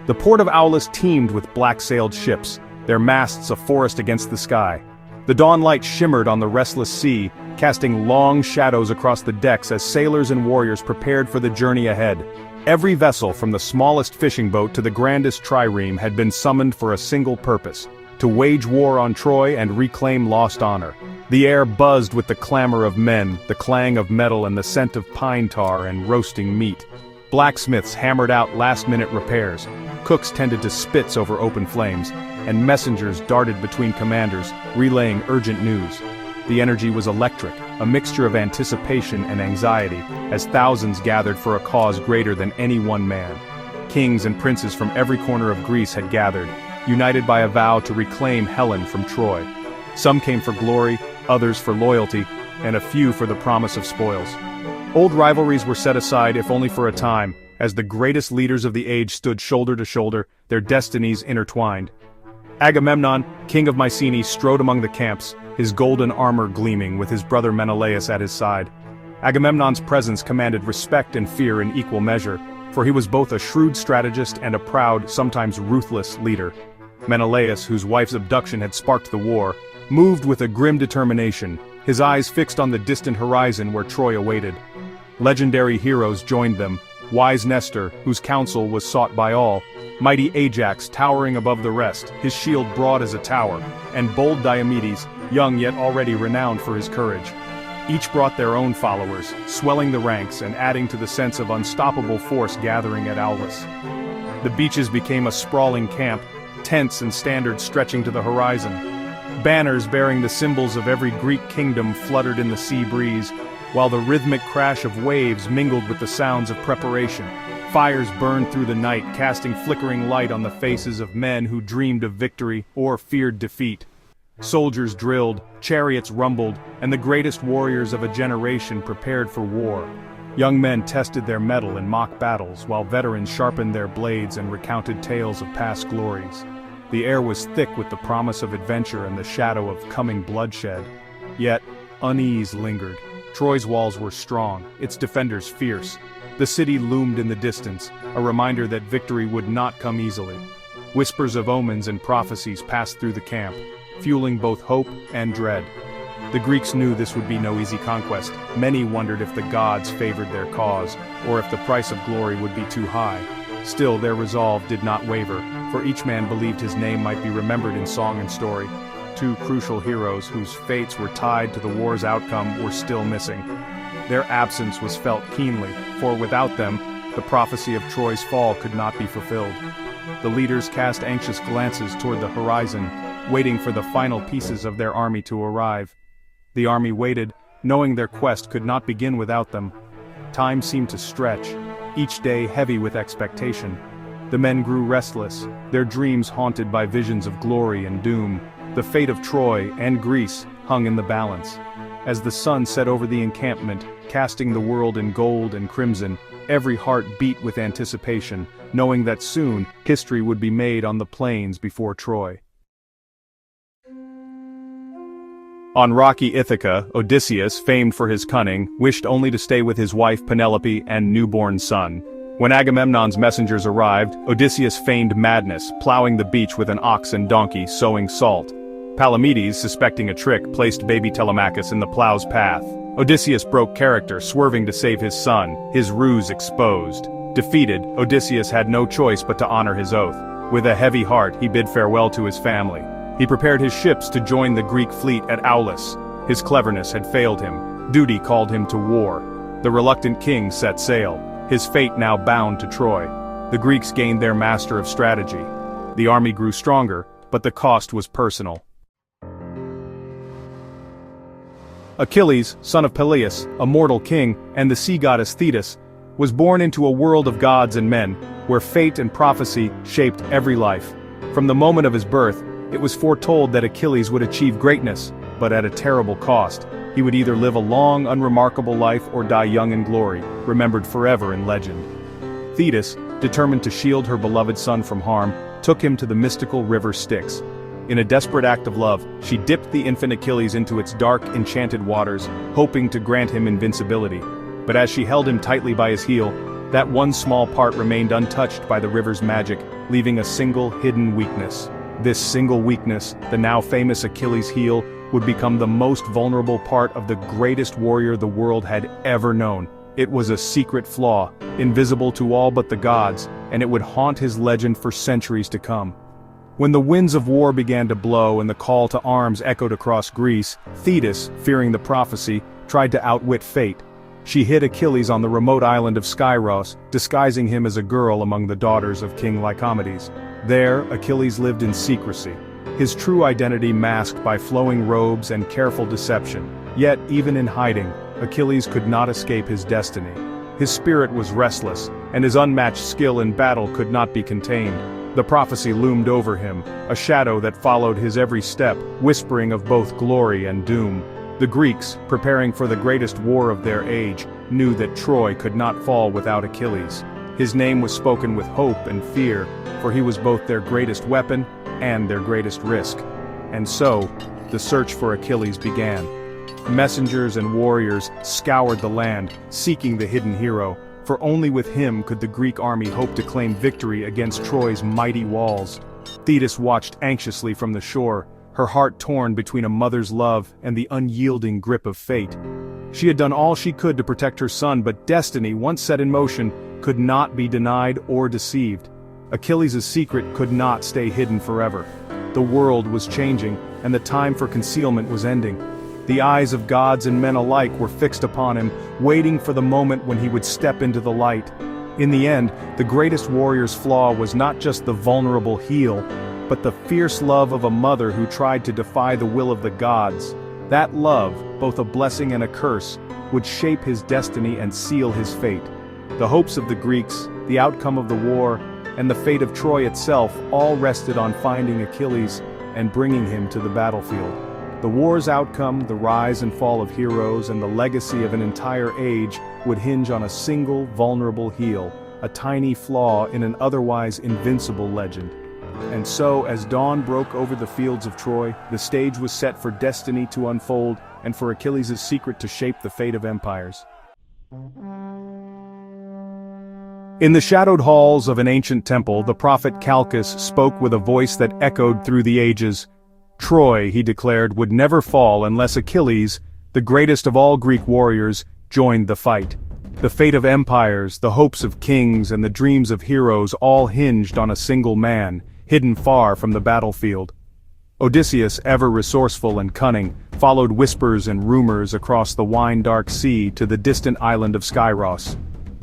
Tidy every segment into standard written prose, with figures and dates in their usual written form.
The port of Aulis teemed with black-sailed ships, their masts a forest against the sky. The dawn light shimmered on the restless sea, casting long shadows across the decks as sailors and warriors prepared for the journey ahead. Every vessel from the smallest fishing boat to the grandest trireme had been summoned for a single purpose: to wage war on Troy and reclaim lost honor. The air buzzed with the clamor of men, the clang of metal and the scent of pine tar and roasting meat. Blacksmiths hammered out last-minute repairs, cooks tended to spits over open flames, and messengers darted between commanders, relaying urgent news. The energy was electric, a mixture of anticipation and anxiety, as thousands gathered for a cause greater than any one man. Kings and princes from every corner of Greece had gathered, united by a vow to reclaim Helen from Troy. Some came for glory, others for loyalty, and a few for the promise of spoils. Old rivalries were set aside if only for a time, as the greatest leaders of the age stood shoulder to shoulder, their destinies intertwined. Agamemnon, king of Mycenae, strode among the camps, his golden armor gleaming with his brother Menelaus at his side. Agamemnon's presence commanded respect and fear in equal measure, for he was both a shrewd strategist and a proud, sometimes ruthless leader. Menelaus, whose wife's abduction had sparked the war, moved with a grim determination, his eyes fixed on the distant horizon where Troy awaited. Legendary heroes joined them: wise Nestor, whose counsel was sought by all, mighty Ajax towering above the rest, his shield broad as a tower, and bold Diomedes, young yet already renowned for his courage. Each brought their own followers, swelling the ranks and adding to the sense of unstoppable force gathering at Aulis. The beaches became a sprawling camp, tents and standards stretching to the horizon. Banners bearing the symbols of every Greek kingdom fluttered in the sea breeze, while the rhythmic crash of waves mingled with the sounds of preparation. Fires burned through the night, casting flickering light on the faces of men who dreamed of victory or feared defeat. Soldiers drilled, chariots rumbled, and the greatest warriors of a generation prepared for war. Young men tested their mettle in mock battles, while veterans sharpened their blades and recounted tales of past glories. The air was thick with the promise of adventure and the shadow of coming bloodshed. Yet, unease lingered. Troy's walls were strong, its defenders fierce. The city loomed in the distance, a reminder that victory would not come easily. Whispers of omens and prophecies passed through the camp, fueling both hope and dread. The Greeks knew this would be no easy conquest. Many wondered if the gods favored their cause, or if the price of glory would be too high. Still, their resolve did not waver, for each man believed his name might be remembered in song and story. Two crucial heroes whose fates were tied to the war's outcome were still missing. Their absence was felt keenly, for without them, the prophecy of Troy's fall could not be fulfilled. The leaders cast anxious glances toward the horizon, waiting for the final pieces of their army to arrive. The army waited, knowing their quest could not begin without them. Time seemed to stretch, each day heavy with expectation. The men grew restless, their dreams haunted by visions of glory and doom. The fate of Troy and Greece hung in the balance. As the sun set over the encampment, casting the world in gold and crimson, every heart beat with anticipation, knowing that soon history would be made on the plains before Troy. On rocky Ithaca, Odysseus, famed for his cunning, wished only to stay with his wife Penelope and newborn son. When Agamemnon's messengers arrived, Odysseus feigned madness, plowing the beach with an ox and donkey, sowing salt. Palamedes, suspecting a trick, placed baby Telemachus in the plow's path. Odysseus broke character, swerving to save his son, his ruse exposed. Defeated, Odysseus had no choice but to honor his oath. With a heavy heart, he bid farewell to his family. He prepared his ships to join the Greek fleet at Aulis. His cleverness had failed him. Duty called him to war. The reluctant king set sail, his fate now bound to Troy. The Greeks gained their master of strategy. The army grew stronger, but the cost was personal. Achilles, son of Peleus, a mortal king, and the sea goddess Thetis, was born into a world of gods and men, where fate and prophecy shaped every life. From the moment of his birth, it was foretold that Achilles would achieve greatness, but at a terrible cost. He would either live a long, unremarkable life or die young in glory, remembered forever in legend. Thetis, determined to shield her beloved son from harm, took him to the mystical river Styx. In a desperate act of love, she dipped the infant Achilles into its dark, enchanted waters, hoping to grant him invincibility. But as she held him tightly by his heel, That one small part remained untouched by the river's magic, leaving a single hidden weakness. This single weakness, the now famous Achilles' heel, would become the most vulnerable part of the greatest warrior the world had ever known. It was a secret flaw, invisible to all but the gods, and it would haunt his legend for centuries to come. When the winds of war began to blow and the call to arms echoed across Greece, Thetis, fearing the prophecy, tried to outwit fate. She hid Achilles on the remote island of Skyros, disguising him as a girl among the daughters of King Lycomedes. There, Achilles lived in secrecy, his true identity masked by flowing robes and careful deception. Yet, even in hiding, Achilles could not escape his destiny. His spirit was restless, and his unmatched skill in battle could not be contained. The prophecy loomed over him, a shadow that followed his every step, whispering of both glory and doom. The Greeks, preparing for the greatest war of their age, knew that Troy could not fall without Achilles. His name was spoken with hope and fear, for he was both their greatest weapon and their greatest risk. And so, the search for Achilles began. Messengers and warriors scoured the land, seeking the hidden hero, for only with him could the Greek army hope to claim victory against Troy's mighty walls. Thetis watched anxiously from the shore, her heart torn between a mother's love and the unyielding grip of fate. She had done all she could to protect her son, but destiny, once set in motion, could not be denied or deceived. Achilles' secret could not stay hidden forever. The world was changing, and the time for concealment was ending. The eyes of gods and men alike were fixed upon him, waiting for the moment when he would step into the light. In the end, the greatest warrior's flaw was not just the vulnerable heel, but the fierce love of a mother who tried to defy the will of the gods. That love, both a blessing and a curse, would shape his destiny and seal his fate. The hopes of the Greeks, the outcome of the war, and the fate of Troy itself all rested on finding Achilles and bringing him to the battlefield. The war's outcome, the rise and fall of heroes, and the legacy of an entire age would hinge on a single vulnerable heel, a tiny flaw in an otherwise invincible legend. And so, as dawn broke over the fields of Troy, the stage was set for destiny to unfold and for Achilles' secret to shape the fate of empires. In the shadowed halls of an ancient temple, the prophet Calchas spoke with a voice that echoed through the ages. Troy, he declared, would never fall unless Achilles, the greatest of all Greek warriors, joined the fight. The fate of empires, the hopes of kings, and the dreams of heroes all hinged on a single man, hidden far from the battlefield. Odysseus, ever resourceful and cunning, followed whispers and rumors across the wine-dark sea to the distant island of Skyros.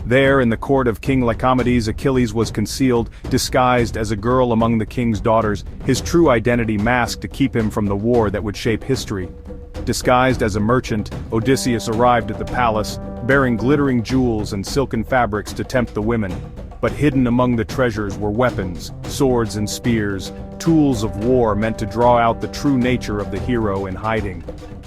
There, in the court of King Lycomedes, Achilles was concealed, disguised as a girl among the king's daughters, his true identity masked to keep him from the war that would shape history. Disguised as a merchant, Odysseus arrived at the palace, bearing glittering jewels and silken fabrics to tempt the women. But hidden among the treasures were weapons, swords and spears, tools of war meant to draw out the true nature of the hero in hiding.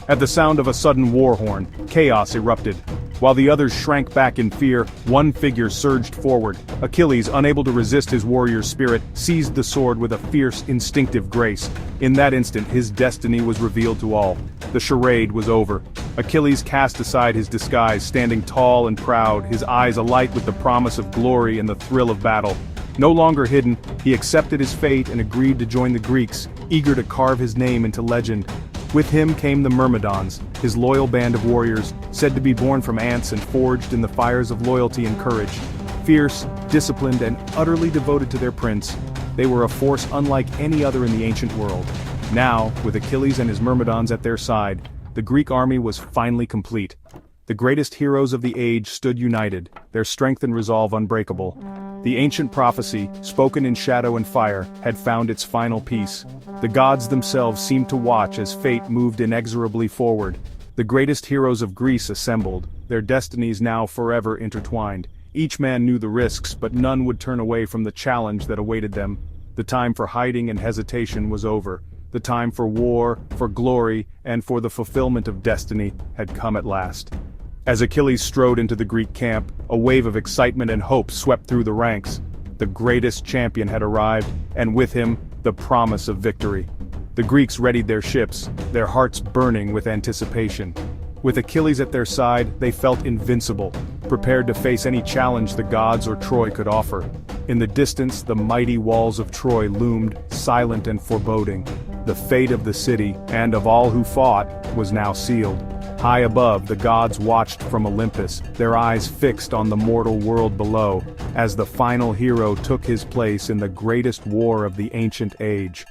At the sound of a sudden war horn, chaos erupted. While the others shrank back in fear, one figure surged forward. Achilles, unable to resist his warrior's spirit, seized the sword with a fierce, instinctive grace. In that instant, his destiny was revealed to all. The charade was over. Achilles cast aside his disguise, standing tall and proud, his eyes alight with the promise of glory and the thrill of battle. No longer hidden, he accepted his fate and agreed to join the Greeks, eager to carve his name into legend. With him came the Myrmidons, his loyal band of warriors, said to be born from ants and forged in the fires of loyalty and courage. Fierce, disciplined, and utterly devoted to their prince, they were a force unlike any other in the ancient world. Now, with Achilles and his Myrmidons at their side, the Greek army was finally complete. The greatest heroes of the age stood united, their strength and resolve unbreakable. The ancient prophecy, spoken in shadow and fire, had found its final piece. The gods themselves seemed to watch as fate moved inexorably forward. The greatest heroes of Greece assembled, their destinies now forever intertwined. Each man knew the risks, but none would turn away from the challenge that awaited them. The time for hiding and hesitation was over. The time for war, for glory, and for the fulfillment of destiny had come at last. As Achilles strode into the Greek camp, a wave of excitement and hope swept through the ranks. The greatest champion had arrived, and with him, the promise of victory. The Greeks readied their ships, their hearts burning with anticipation. With Achilles at their side, they felt invincible, prepared to face any challenge the gods or Troy could offer. In the distance, the mighty walls of Troy loomed, silent and foreboding. The fate of the city, and of all who fought, was now sealed. High above, the gods watched from Olympus, their eyes fixed on the mortal world below, as the final hero took his place in the greatest war of the ancient age.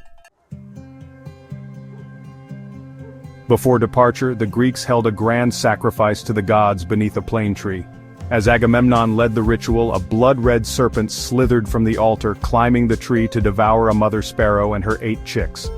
Before departure, the Greeks held a grand sacrifice to the gods beneath a plane tree. As Agamemnon led the ritual, a blood-red serpent slithered from the altar, climbing the tree to devour a mother sparrow and her 8 chicks.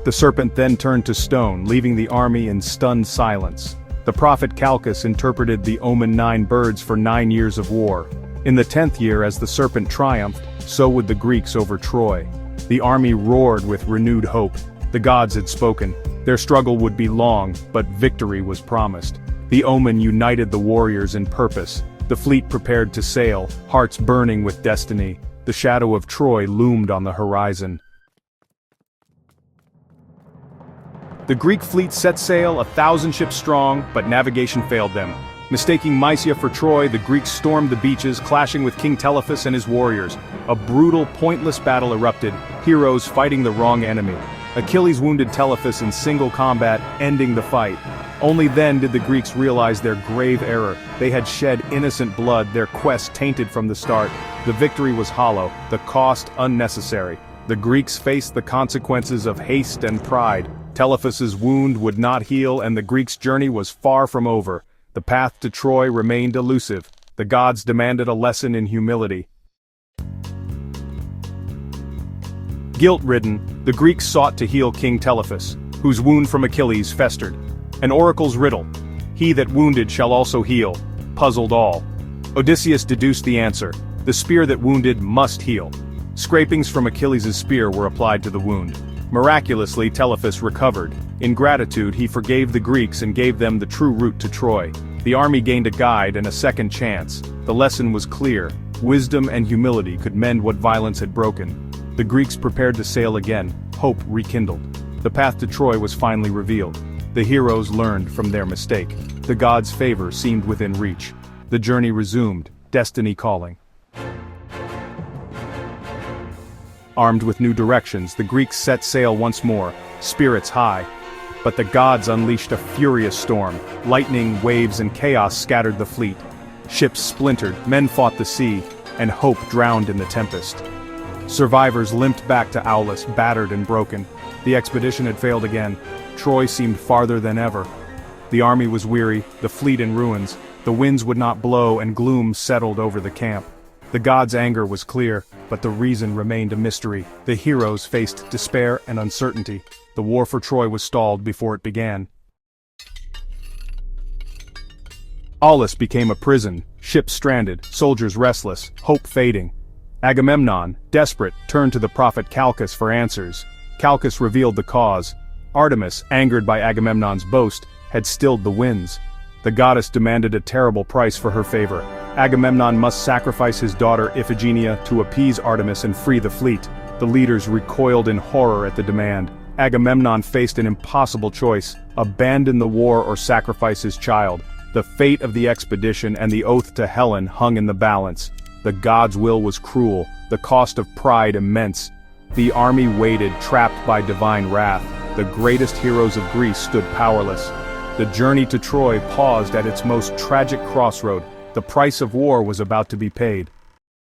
The serpent then turned to stone, leaving the army in stunned silence. The prophet Calchas interpreted the omen 9 birds for 9 years of war. In the 10th year, as the serpent triumphed, so would the Greeks over Troy. The army roared with renewed hope. The gods had spoken. Their struggle would be long, but victory was promised. The omen united the warriors in purpose. The fleet prepared to sail, hearts burning with destiny. The shadow of Troy loomed on the horizon. The Greek fleet set sail 1,000 ships strong, but navigation failed them. Mistaking Mysia for Troy, the Greeks stormed the beaches, clashing with King Telephus and his warriors. A brutal, pointless battle erupted, heroes fighting the wrong enemy. Achilles wounded Telephus in single combat, ending the fight. Only then did the Greeks realize their grave error. They had shed innocent blood, their quest tainted from the start. The victory was hollow, the cost unnecessary. The Greeks faced the consequences of haste and pride. Telephus's wound would not heal, and the Greeks' journey was far from over. The path to Troy remained elusive. The gods demanded a lesson in humility. Guilt-ridden, the Greeks sought to heal King Telephus, whose wound from Achilles festered. An oracle's riddle, "He that wounded shall also heal," puzzled all. Odysseus deduced the answer: the spear that wounded must heal. Scrapings from Achilles' spear were applied to the wound. Miraculously, Telephus recovered. In gratitude, he forgave the Greeks and gave them the true route to Troy. The army gained a guide and a second chance. The lesson was clear: wisdom and humility could mend what violence had broken. The Greeks prepared to sail again, hope rekindled. The path to Troy was finally revealed. The heroes learned from their mistake. The gods' favor seemed within reach. The journey resumed, destiny calling. Armed with new directions, the Greeks set sail once more, spirits high. But the gods unleashed a furious storm. Lightning, waves, and chaos scattered the fleet. Ships splintered, men fought the sea, and hope drowned in the tempest. Survivors limped back to Aulis, battered and broken. The expedition had failed again. Troy seemed farther than ever. The army was weary, the fleet in ruins. The winds would not blow, and gloom settled over the camp. The gods' anger was clear, but the reason remained a mystery. The heroes faced despair and uncertainty. The war for Troy was stalled before it began. Aulis became a prison, ships stranded, soldiers restless, hope fading. Agamemnon, desperate, turned to the prophet Calchas for answers. Calchas revealed the cause. Artemis, angered by Agamemnon's boast, had stilled the winds. The goddess demanded a terrible price for her favor. Agamemnon must sacrifice his daughter Iphigenia to appease Artemis and free the fleet. The leaders recoiled in horror at the demand. Agamemnon faced an impossible choice: abandon the war or sacrifice his child. The fate of the expedition and the oath to Helen hung in the balance. The gods' will was cruel, the cost of pride immense. The army waited, trapped by divine wrath. The greatest heroes of Greece stood powerless. The journey to Troy paused at its most tragic crossroad. The price of war was about to be paid.